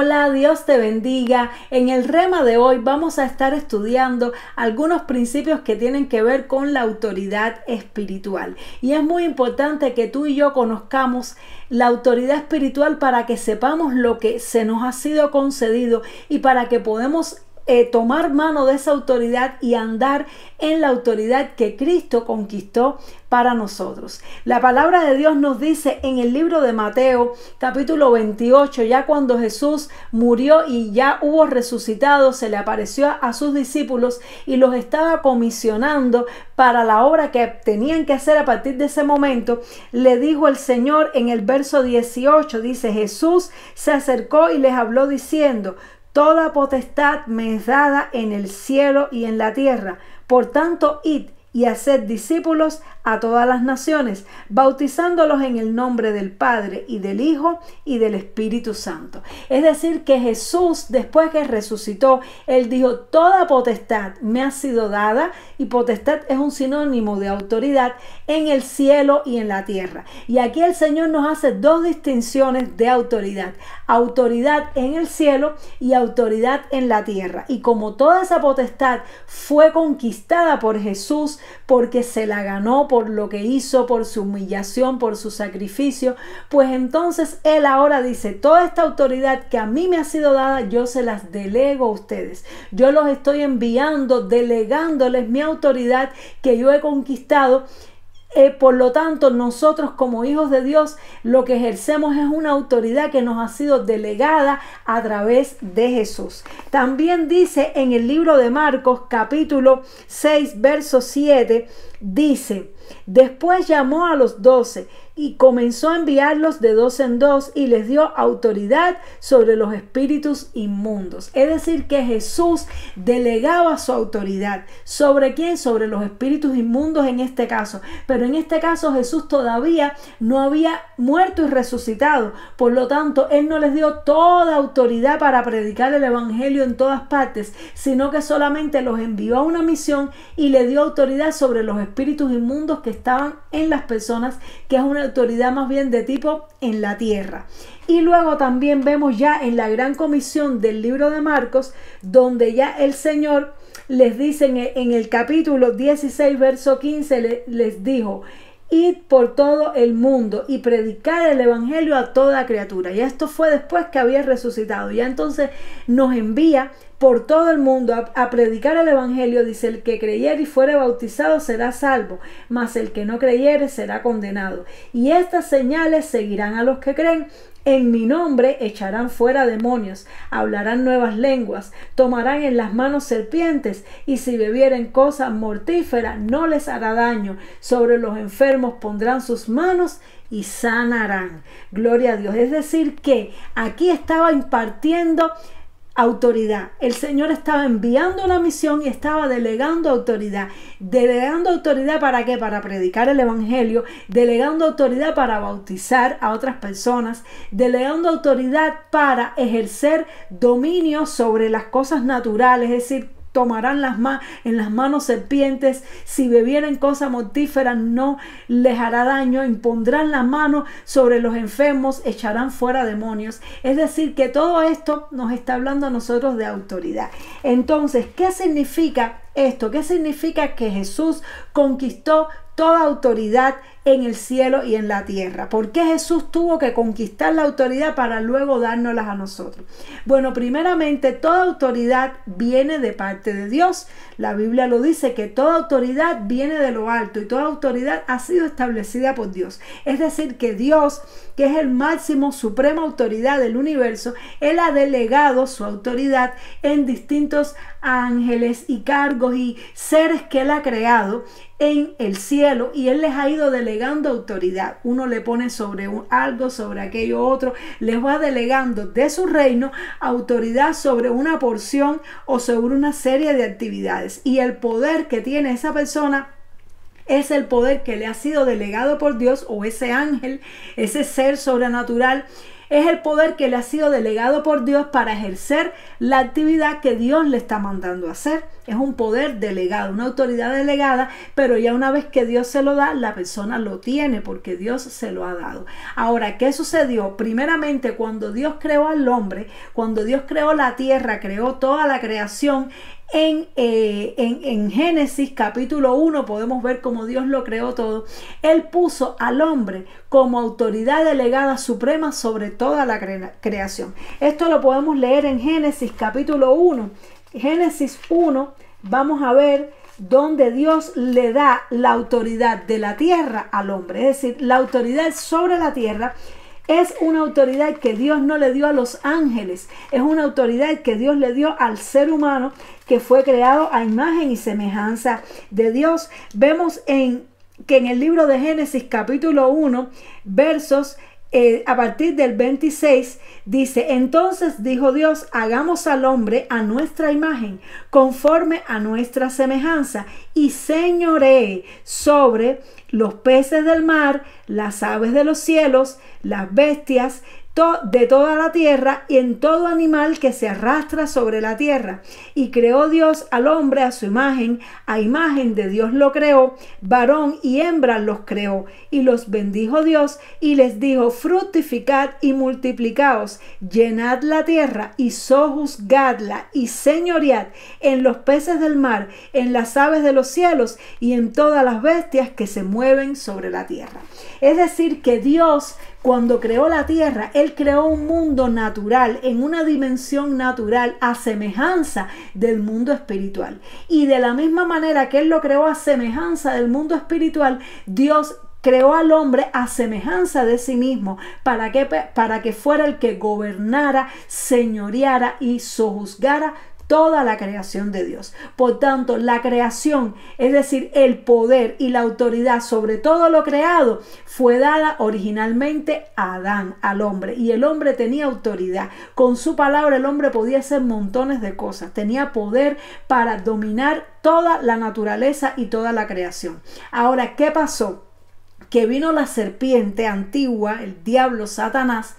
Hola, Dios te bendiga. En el rema de hoy vamos a estar estudiando algunos principios que tienen que ver con la autoridad espiritual. Y es muy importante que tú y yo conozcamos la autoridad espiritual para que sepamos lo que se nos ha sido concedido y para que podamos tomar mano de esa autoridad y andar en la autoridad que Cristo conquistó para nosotros. La palabra de Dios nos dice en el libro de Mateo capítulo 28, ya cuando Jesús murió y ya hubo resucitado, se le apareció a sus discípulos y los estaba comisionando para la obra que tenían que hacer a partir de ese momento. Le dijo el Señor en el verso 18, dice: Jesús se acercó y les habló diciendo: toda potestad me es dada en el cielo y en la tierra. Por tanto, id y haced discípulos a todas las naciones, bautizándolos en el nombre del Padre y del Hijo y del Espíritu Santo. Es decir, que Jesús, después que resucitó, Él dijo: toda potestad me ha sido dada, y potestad es un sinónimo de autoridad en el cielo y en la tierra. Y aquí el Señor nos hace dos distinciones de autoridad: autoridad en el cielo y autoridad en la tierra. Y como toda esa potestad fue conquistada por Jesús, porque se la ganó por lo que hizo, por su humillación, por su sacrificio, pues entonces Él ahora dice: toda esta autoridad que a mí me ha sido dada, yo se las delego a ustedes. Yo los estoy enviando, delegándoles mi autoridad que yo he conquistado. Por lo tanto, nosotros como hijos de Dios lo que ejercemos es una autoridad que nos ha sido delegada a través de Jesús. También dice en el libro de Marcos capítulo 6 verso 7, dice: después llamó a los 12 y comenzó a enviarlos de dos en dos y les dio autoridad sobre los espíritus inmundos. Es decir, que Jesús delegaba su autoridad. ¿Sobre quién? Sobre los espíritus inmundos en este caso. Pero en este caso Jesús todavía no había muerto y resucitado. Por lo tanto, Él no les dio toda autoridad para predicar el evangelio en todas partes, sino que solamente los envió a una misión y le dio autoridad sobre los espíritus inmundos que estaban en las personas, que es una autoridad más bien de tipo en la tierra. Y luego también vemos ya en la gran comisión del libro de Marcos, donde ya el Señor les dice en el capítulo 16 verso 15, les dijo: id por todo el mundo y predicar el evangelio a toda criatura. Y esto fue después que había resucitado. Ya entonces nos envía por todo el mundo a predicar el evangelio. Dice: el que creyere y fuere bautizado será salvo, mas el que no creyere será condenado. Y estas señales seguirán a los que creen: en mi nombre echarán fuera demonios, hablarán nuevas lenguas, tomarán en las manos serpientes, y si bebieren cosas mortíferas no les hará daño. Sobre los enfermos pondrán sus manos y sanarán. Gloria a Dios. Es decir, que aquí estaba impartiendo autoridad. El Señor estaba enviando una misión y estaba delegando autoridad. Delegando autoridad ¿para qué? Para predicar el evangelio, delegando autoridad para bautizar a otras personas, delegando autoridad para ejercer dominio sobre las cosas naturales, es decir, tomarán en las manos serpientes, si bebieren cosa mortífera no les hará daño, impondrán la mano sobre los enfermos, echarán fuera demonios. Es decir, que todo esto nos está hablando a nosotros de autoridad. Entonces, ¿qué significa esto? ¿Qué significa que Jesús conquistó toda autoridad en el cielo y en la tierra? ¿Por qué Jesús tuvo que conquistar la autoridad para luego dárnoslas a nosotros? Bueno, primeramente, toda autoridad viene de parte de Dios. La Biblia lo dice, que toda autoridad viene de lo alto y toda autoridad ha sido establecida por Dios. Es decir, que Dios, que es el máximo, suprema autoridad del universo, Él ha delegado su autoridad en distintos ángeles y cargos y seres que Él ha creado en el cielo, y Él les ha ido delegando autoridad. Uno le pone sobre algo, sobre aquello otro, les va delegando de su reino autoridad sobre una porción o sobre una serie de actividades, y el poder que tiene esa persona es el poder que le ha sido delegado por Dios, o ese ángel, ese ser sobrenatural Es el poder que le ha sido delegado por Dios para ejercer la actividad que Dios le está mandando a hacer. Es un poder delegado, una autoridad delegada, pero ya una vez que Dios se lo da, la persona lo tiene porque Dios se lo ha dado. Ahora, ¿qué sucedió? Primeramente, cuando Dios creó al hombre, cuando Dios creó la tierra, creó toda la creación, en Génesis capítulo 1 podemos ver cómo Dios lo creó todo. Él puso al hombre como autoridad delegada suprema sobre toda la creación. Esto lo podemos leer en Génesis capítulo 1. Génesis 1, vamos a ver donde Dios le da la autoridad de la tierra al hombre. Es decir, la autoridad sobre la tierra es una autoridad que Dios no le dio a los ángeles. Es una autoridad que Dios le dio al ser humano que fue creado a imagen y semejanza de Dios. Vemos que en el libro de Génesis capítulo 1, versos a partir del 26, dice: entonces dijo Dios, hagamos al hombre a nuestra imagen, conforme a nuestra semejanza, y señoree sobre los peces del mar, las aves de los cielos, las bestias de toda la tierra y en todo animal que se arrastra sobre la tierra. Y creó Dios al hombre a su imagen, a imagen de Dios lo creó, varón y hembra los creó. Y los bendijo Dios y les dijo: fructificad y multiplicaos, llenad la tierra y sojuzgadla y señoread en los peces del mar, en las aves de los cielos y en todas las bestias que se mueven sobre la tierra. Es decir, que Dios, cuando creó la tierra, Él creó un mundo natural, en una dimensión natural, a semejanza del mundo espiritual. Y de la misma manera que Él lo creó a semejanza del mundo espiritual, Dios creó al hombre a semejanza de sí mismo. ¿Para qué? Para que fuera el que gobernara, señoreara y sojuzgara toda la creación de Dios. Por tanto, la creación, es decir, el poder y la autoridad sobre todo lo creado, fue dada originalmente a Adán, al hombre. Y el hombre tenía autoridad. Con su palabra el hombre podía hacer montones de cosas. Tenía poder para dominar toda la naturaleza y toda la creación. Ahora, ¿qué pasó? Que vino la serpiente antigua, el diablo, Satanás,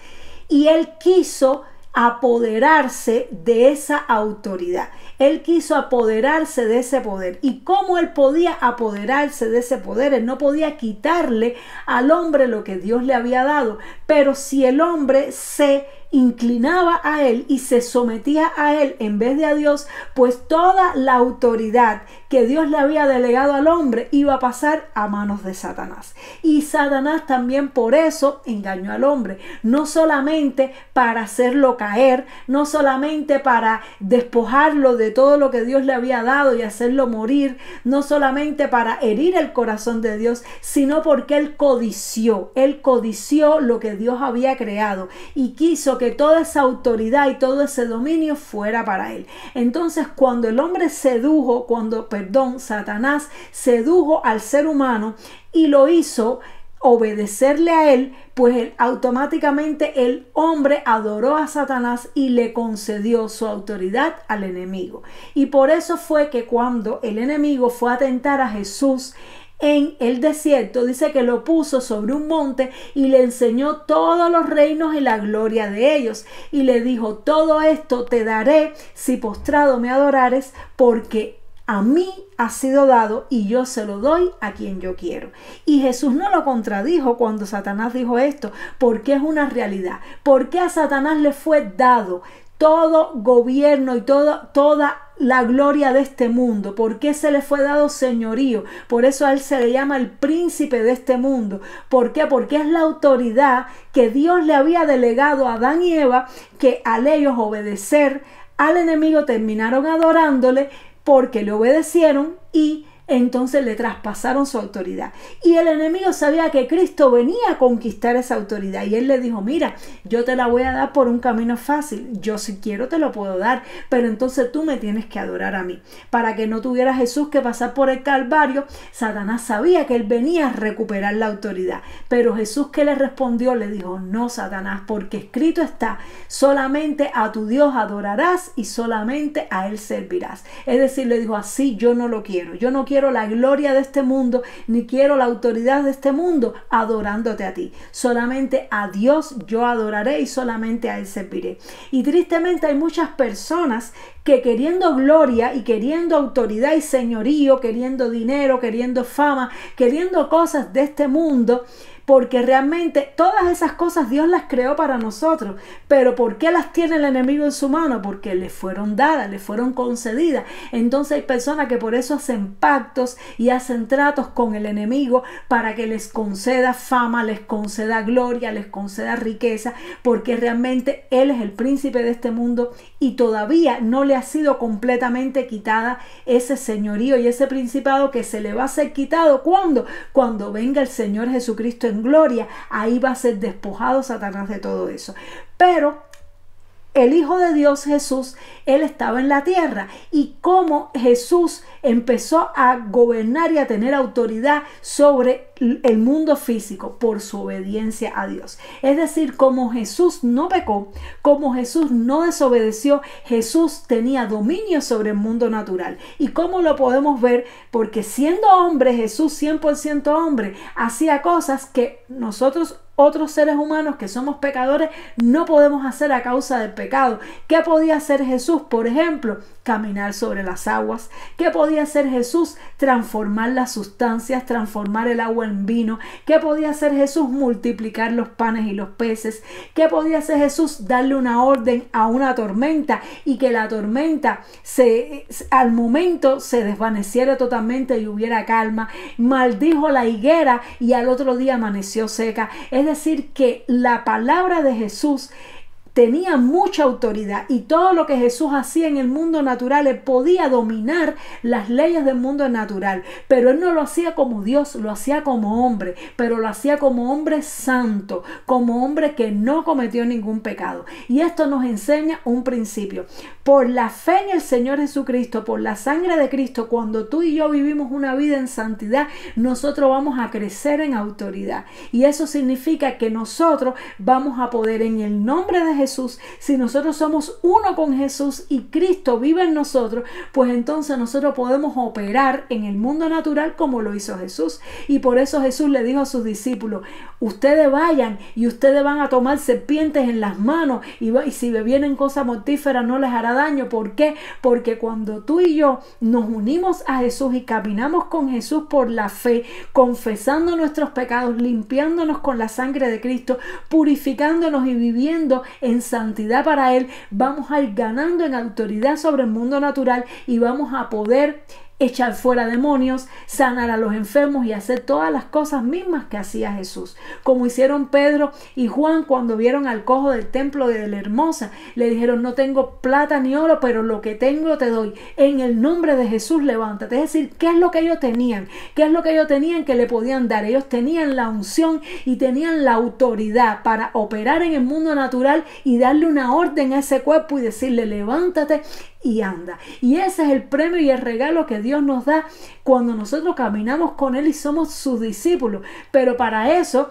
y él quiso apoderarse de esa autoridad. Él quiso apoderarse de ese poder. ¿Y cómo él podía apoderarse de ese poder? Él no podía quitarle al hombre lo que Dios le había dado. Pero si el hombre se inclinaba a él y se sometía a él en vez de a Dios, pues toda la autoridad que Dios le había delegado al hombre iba a pasar a manos de Satanás. Y Satanás también por eso engañó al hombre, no solamente para hacerlo caer, no solamente para despojarlo de todo lo que Dios le había dado y hacerlo morir, no solamente para herir el corazón de Dios, sino porque él codició lo que Dios había creado y quiso que toda esa autoridad y todo ese dominio fuera para él. Entonces, cuando el hombre Satanás sedujo al ser humano y lo hizo obedecerle a él, pues automáticamente el hombre adoró a Satanás y le concedió su autoridad al enemigo. Y por eso fue que cuando el enemigo fue a tentar a Jesús en el desierto, dice que lo puso sobre un monte y le enseñó todos los reinos y la gloria de ellos. Y le dijo: todo esto te daré si postrado me adorares, porque a mí ha sido dado y yo se lo doy a quien yo quiero. Y Jesús no lo contradijo cuando Satanás dijo esto, porque es una realidad. Porque a Satanás le fue dado todo gobierno y toda la gloria de este mundo. ¿Por qué se le fue dado señorío? Por eso a él se le llama el príncipe de este mundo. ¿Por qué? Porque es la autoridad que Dios le había delegado a Adán y Eva, que al ellos obedecer al enemigo terminaron adorándole porque le obedecieron y entonces le traspasaron su autoridad. Y el enemigo sabía que Cristo venía a conquistar esa autoridad. Y él le dijo: mira, yo te la voy a dar por un camino fácil. Yo si quiero te lo puedo dar, pero entonces tú me tienes que adorar a mí. Para que no tuviera Jesús que pasar por el Calvario, Satanás sabía que él venía a recuperar la autoridad. Pero Jesús, ¿qué le respondió? Le dijo: no, Satanás, porque escrito está: solamente a tu Dios adorarás y solamente a él servirás. Es decir, le dijo: así yo no lo quiero. Yo no quiero quiero la gloria de este mundo, ni quiero la autoridad de este mundo adorándote a ti. Solamente a Dios yo adoraré y solamente a Él serviré. Y tristemente hay muchas personas que queriendo gloria y queriendo autoridad y señorío, queriendo dinero, queriendo fama, queriendo cosas de este mundo, porque realmente todas esas cosas Dios las creó para nosotros, pero ¿por qué las tiene el enemigo en su mano? Porque le fueron dadas, le fueron concedidas. Entonces hay personas que por eso hacen pactos y hacen tratos con el enemigo para que les conceda fama, les conceda gloria, les conceda riqueza, porque realmente él es el príncipe de este mundo y todavía no le ha sido completamente quitada ese señorío y ese principado, que se le va a ser quitado cuando venga el Señor Jesucristo en gloria. Ahí va a ser despojado Satanás de todo eso. Pero el Hijo de Dios, Jesús, Él estaba en la tierra, y cómo Jesús empezó a gobernar y a tener autoridad sobre el mundo físico por su obediencia a Dios. Es decir, como Jesús no pecó, como Jesús no desobedeció, Jesús tenía dominio sobre el mundo natural. ¿Y cómo lo podemos ver? Porque siendo hombre, Jesús 100% hombre, hacía cosas que nosotros, otros seres humanos que somos pecadores, no podemos hacer a causa del pecado. ¿Qué podía hacer Jesús? Por ejemplo, caminar sobre las aguas. ¿Qué podía hacer Jesús? Transformar las sustancias, transformar el agua en vino. ¿Qué podía hacer Jesús? Multiplicar los panes y los peces. ¿Qué podía hacer Jesús? Darle una orden a una tormenta y que la tormenta al momento se desvaneciera totalmente y hubiera calma. Maldijo la higuera y al otro día amaneció seca. Es decir, que la palabra de Jesús tenía mucha autoridad, y todo lo que Jesús hacía en el mundo natural, él podía dominar las leyes del mundo natural, pero él no lo hacía como Dios, lo hacía como hombre, pero lo hacía como hombre santo, como hombre que no cometió ningún pecado. Y esto nos enseña un principio: por la fe en el Señor Jesucristo, por la sangre de Cristo, cuando tú y yo vivimos una vida en santidad, nosotros vamos a crecer en autoridad, y eso significa que nosotros vamos a poder, en el nombre de Jesús, si nosotros somos uno con Jesús y Cristo vive en nosotros, pues entonces nosotros podemos operar en el mundo natural como lo hizo Jesús. Y por eso Jesús le dijo a sus discípulos: ustedes vayan y ustedes van a tomar serpientes en las manos, y si bebieren cosas mortíferas no les hará daño. ¿Por qué? Porque cuando tú y yo nos unimos a Jesús y caminamos con Jesús por la fe, confesando nuestros pecados, limpiándonos con la sangre de Cristo, purificándonos y viviendo en santidad para Él, vamos a ir ganando en autoridad sobre el mundo natural y vamos a poder echar fuera demonios, sanar a los enfermos y hacer todas las cosas mismas que hacía Jesús. Como hicieron Pedro y Juan cuando vieron al cojo del templo de la Hermosa. Le dijeron: no tengo plata ni oro, pero lo que tengo te doy. En el nombre de Jesús levántate. Es decir, ¿qué es lo que ellos tenían? ¿Qué es lo que ellos tenían que le podían dar? Ellos tenían la unción y tenían la autoridad para operar en el mundo natural y darle una orden a ese cuerpo y decirle: levántate y anda. Y ese es el premio y el regalo que Dios nos da cuando nosotros caminamos con Él y somos sus discípulos. Pero para eso,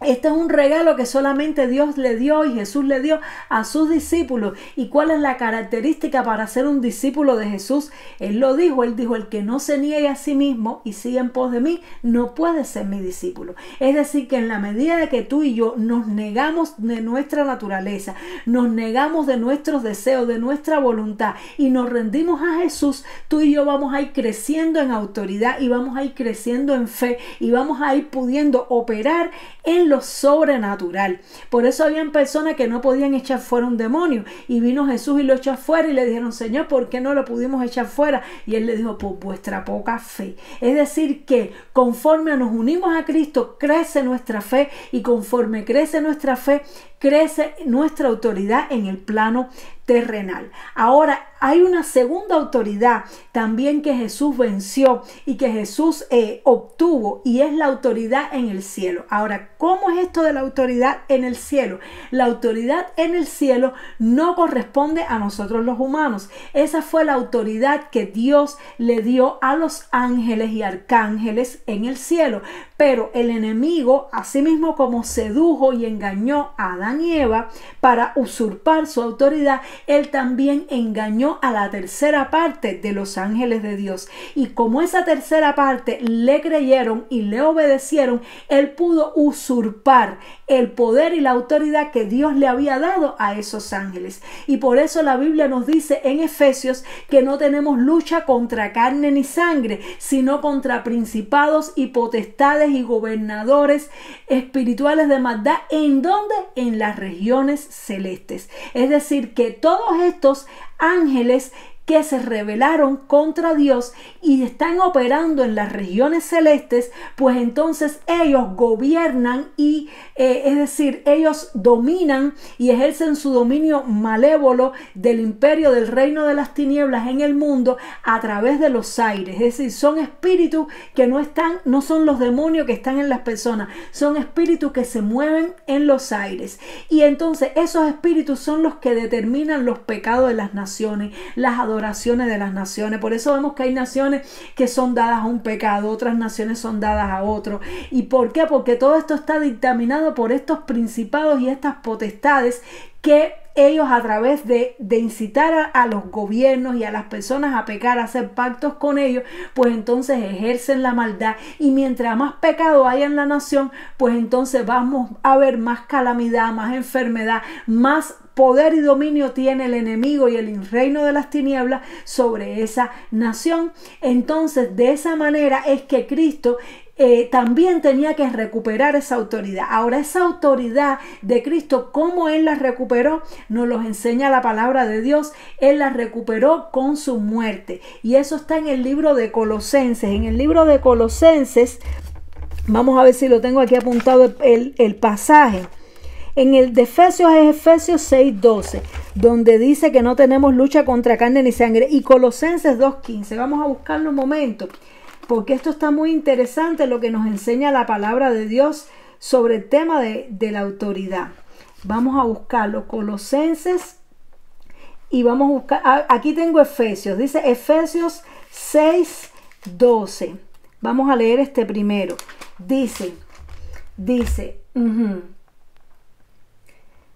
este es un regalo que solamente Dios le dio y Jesús le dio a sus discípulos. ¿Y cuál es la característica para ser un discípulo de Jesús? Él lo dijo, Él dijo: el que no se niegue a sí mismo y siga en pos de mí, no puede ser mi discípulo. Es decir, que en la medida de que tú y yo nos negamos de nuestra naturaleza, nos negamos de nuestros deseos, de nuestra voluntad, y nos rendimos a Jesús, tú y yo vamos a ir creciendo en autoridad y vamos a ir creciendo en fe y vamos a ir pudiendo operar en lo sobrenatural. Por eso habían personas que no podían echar fuera un demonio, y vino Jesús y lo echó fuera, y le dijeron: Señor, ¿por qué no lo pudimos echar fuera? Y Él le dijo: por vuestra poca fe. Es decir, que conforme nos unimos a Cristo, crece nuestra fe, y conforme crece nuestra fe, crece nuestra autoridad en el plano terrenal. Ahora, hay una segunda autoridad también que Jesús venció y que Jesús obtuvo, y es la autoridad en el cielo. Ahora, ¿cómo es esto de la autoridad en el cielo? La autoridad en el cielo no corresponde a nosotros los humanos. Esa fue la autoridad que Dios le dio a los ángeles y arcángeles en el cielo. Pero el enemigo, así mismo como sedujo y engañó a Adán Adán y Eva, para usurpar su autoridad, él también engañó a la tercera parte de los ángeles de Dios. Y como esa tercera parte le creyeron y le obedecieron, él pudo usurpar el poder y la autoridad que Dios le había dado a esos ángeles. Y por eso la Biblia nos dice en Efesios que no tenemos lucha contra carne ni sangre, sino contra principados y potestades y gobernadores espirituales de maldad. ¿En dónde? En las regiones celestes. Es decir, que todos estos ángeles que se rebelaron contra Dios y están operando en las regiones celestes, pues entonces ellos gobiernan y es decir, ellos dominan y ejercen su dominio malévolo del imperio del reino de las tinieblas en el mundo a través de los aires. Es decir, son espíritus que no son los demonios que están en las personas, son espíritus que se mueven en los aires. Y entonces esos espíritus son los que determinan los pecados de las naciones, las adoraciones de las naciones. Por eso vemos que hay naciones que son dadas a un pecado, otras naciones son dadas a otro. ¿Y por qué? Porque todo esto está dictaminado por estos principados y estas potestades que ellos, a través de incitar a los gobiernos y a las personas a pecar, a hacer pactos con ellos, pues entonces ejercen la maldad. Y mientras más pecado haya en la nación, pues entonces vamos a ver más calamidad, más enfermedad, más poder y dominio tiene el enemigo y el reino de las tinieblas sobre esa nación. Entonces, de esa manera es que Cristo también tenía que recuperar esa autoridad. Ahora, esa autoridad de Cristo, ¿cómo Él la recuperó? Nos los enseña la palabra de Dios. Él la recuperó con su muerte. Y eso está en el libro de Colosenses. En el libro de Colosenses, vamos a ver si lo tengo aquí apuntado el pasaje. En el de Efesios es Efesios 6:12, donde dice que no tenemos lucha contra carne ni sangre. Y Colosenses 2:15. Vamos a buscarlo un momento, porque esto está muy interesante, lo que nos enseña la palabra de Dios sobre el tema de la autoridad. Vamos a buscarlo, Colosenses, y vamos a buscar, aquí tengo Efesios, dice Efesios 6:12. Vamos a leer este primero. Dice,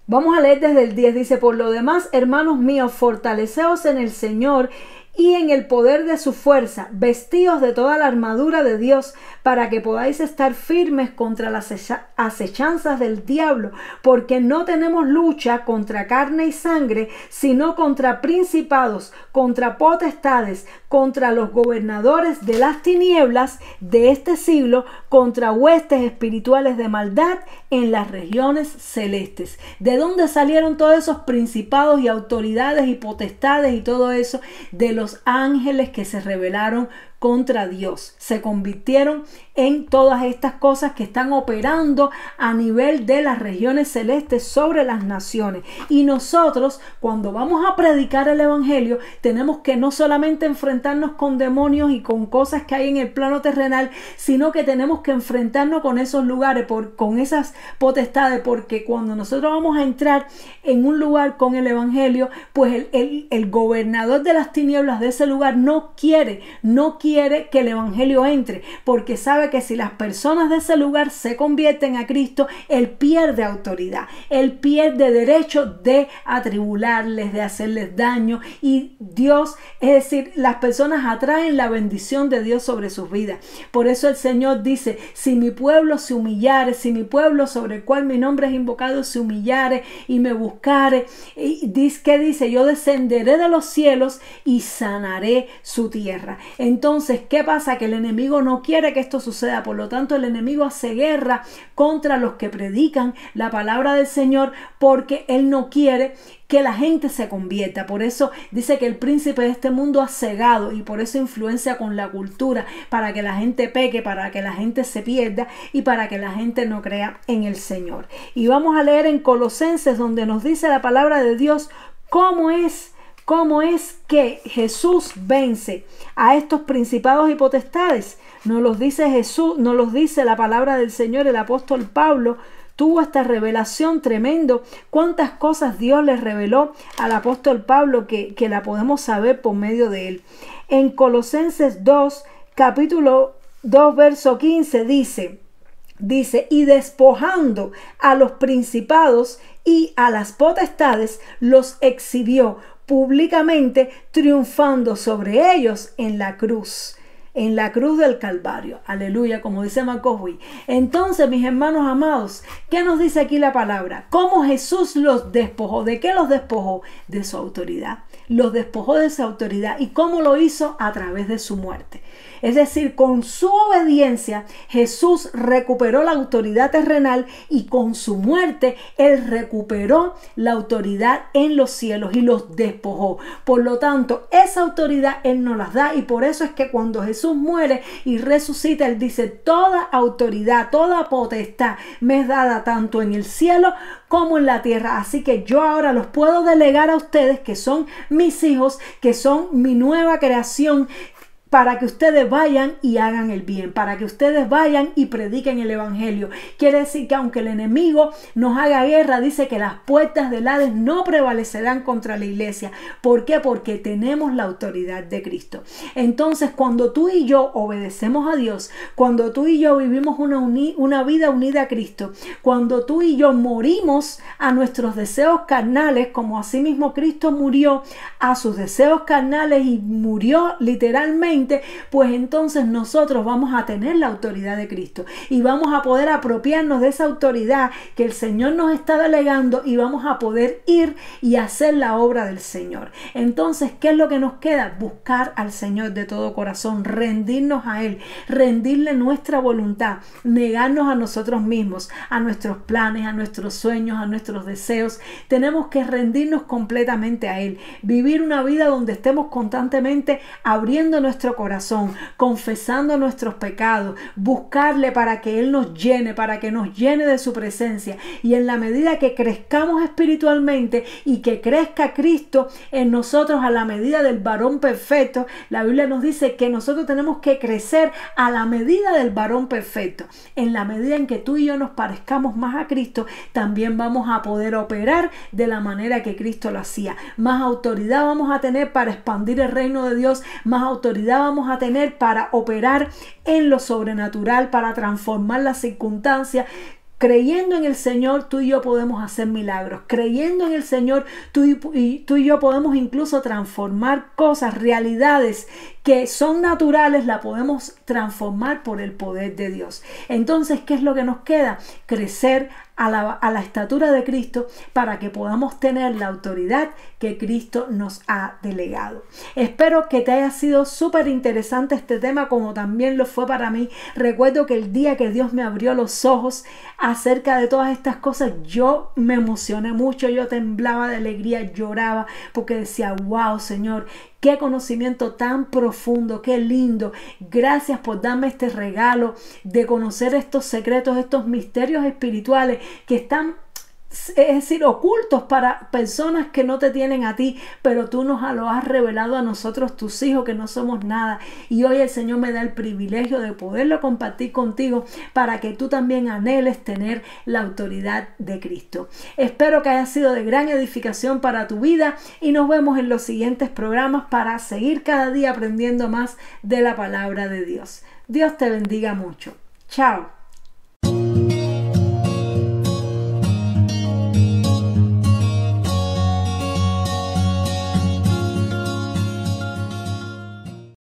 vamos a leer desde el 10. Dice: por lo demás, hermanos míos, fortaleceos en el Señor y en el poder de su fuerza, vestíos de toda la armadura de Dios, para que podáis estar firmes contra las acechanzas del diablo, porque no tenemos lucha contra carne y sangre, sino contra principados, contra potestades, contra los gobernadores de las tinieblas de este siglo, contra huestes espirituales de maldad en las regiones celestes. ¿De dónde salieron todos esos principados y autoridades y potestades y todo eso? De los ángeles que se rebelaron contra Dios. Se convirtieron en todas estas cosas que están operando a nivel de las regiones celestes sobre las naciones. Y nosotros, cuando vamos a predicar el evangelio, tenemos que no solamente enfrentarnos con demonios y con cosas que hay en el plano terrenal, sino que tenemos que enfrentarnos con esos lugares, con esas potestades, porque cuando nosotros vamos a entrar en un lugar con el evangelio, pues el gobernador de las tinieblas de ese lugar no quiere que el evangelio entre, porque sabe que si las personas de ese lugar se convierten a Cristo, él pierde autoridad, él pierde derecho de atribularles, de hacerles daño. Y Dios, es decir, las personas atraen la bendición de Dios sobre sus vidas. Por eso el Señor dice: si mi pueblo se humillare, si mi pueblo sobre el cual mi nombre es invocado se humillare y me buscare, ¿qué dice? Yo descenderé de los cielos y sanaré su tierra. Entonces, ¿qué pasa? Que el enemigo no quiere que esto suceda. Por lo tanto, el enemigo hace guerra contra los que predican la palabra del Señor, porque él no quiere que la gente se convierta. Por eso dice que el príncipe de este mundo ha cegado, y por eso influencia con la cultura, para que la gente peque, para que la gente se pierda y para que la gente no crea en el Señor. Y vamos a leer en Colosenses, donde nos dice la palabra de Dios cómo es que Jesús vence a estos principados y potestades. Nos los dice Jesús, nos los dice la palabra del Señor. El apóstol Pablo tuvo esta revelación tremendo. Cuántas cosas Dios les reveló al apóstol Pablo que la podemos saber por medio de él. En Colosenses 2, capítulo 2, verso 15 dice: y despojando a los principados y a las potestades los exhibió públicamente, triunfando sobre ellos en la cruz del Calvario. Aleluya, como dice Macaulay. Entonces, mis hermanos amados, ¿qué nos dice aquí la palabra? ¿Cómo Jesús los despojó? ¿De qué los despojó? De su autoridad. Los despojó de su autoridad. ¿Y cómo lo hizo? A través de su muerte. Es decir, con su obediencia, Jesús recuperó la autoridad terrenal y con su muerte, Él recuperó la autoridad en los cielos y los despojó. Por lo tanto, esa autoridad Él nos las da y por eso es que cuando Jesús muere y resucita, Él dice, toda autoridad, toda potestad me es dada tanto en el cielo como en la tierra. Así que yo ahora los puedo delegar a ustedes que son mis hijos, que son mi nueva creación, para que ustedes vayan y hagan el bien, para que ustedes vayan y prediquen el evangelio. Quiere decir que aunque el enemigo nos haga guerra, dice que las puertas del Hades no prevalecerán contra la iglesia. ¿Por qué? Porque tenemos la autoridad de Cristo. Entonces, cuando tú y yo obedecemos a Dios, cuando tú y yo vivimos una vida unida a Cristo, cuando tú y yo morimos a nuestros deseos carnales, como asimismo Cristo murió a sus deseos carnales y murió literalmente, pues entonces nosotros vamos a tener la autoridad de Cristo y vamos a poder apropiarnos de esa autoridad que el Señor nos está delegando y vamos a poder ir y hacer la obra del Señor. Entonces, ¿qué es lo que nos queda? Buscar al Señor de todo corazón, rendirnos a Él, rendirle nuestra voluntad, negarnos a nosotros mismos, a nuestros planes, a nuestros sueños, a nuestros deseos. Tenemos que rendirnos completamente a Él, vivir una vida donde estemos constantemente abriendo nuestro corazón, confesando nuestros pecados, buscarle para que Él nos llene, para que nos llene de su presencia. Y en la medida que crezcamos espiritualmente y que crezca Cristo en nosotros a la medida del varón perfecto, la Biblia nos dice que nosotros tenemos que crecer a la medida del varón perfecto. En la medida en que tú y yo nos parezcamos más a Cristo, también vamos a poder operar de la manera que Cristo lo hacía. Más autoridad vamos a tener para expandir el reino de Dios, más autoridad vamos a tener para operar en lo sobrenatural, para transformar las circunstancias. Creyendo en el Señor, tú y yo podemos hacer milagros. Creyendo en el Señor, tú y yo podemos incluso transformar cosas, realidades que son naturales, la podemos transformar por el poder de Dios. Entonces, ¿qué es lo que nos queda? Crecer a la estatura de Cristo para que podamos tener la autoridad que Cristo nos ha delegado. Espero que te haya sido súper interesante este tema, como también lo fue para mí. Recuerdo que el día que Dios me abrió los ojos acerca de todas estas cosas, yo me emocioné mucho, yo temblaba de alegría, lloraba, porque decía, wow, Señor, qué conocimiento tan profundo, qué lindo. Gracias por darme este regalo de conocer estos secretos, estos misterios espirituales que están, es decir, ocultos para personas que no te tienen a ti, pero tú nos lo has revelado a nosotros, tus hijos, que no somos nada. Y hoy el Señor me da el privilegio de poderlo compartir contigo para que tú también anheles tener la autoridad de Cristo. Espero que haya sido de gran edificación para tu vida y nos vemos en los siguientes programas para seguir cada día aprendiendo más de la palabra de Dios. Dios te bendiga mucho. Chao.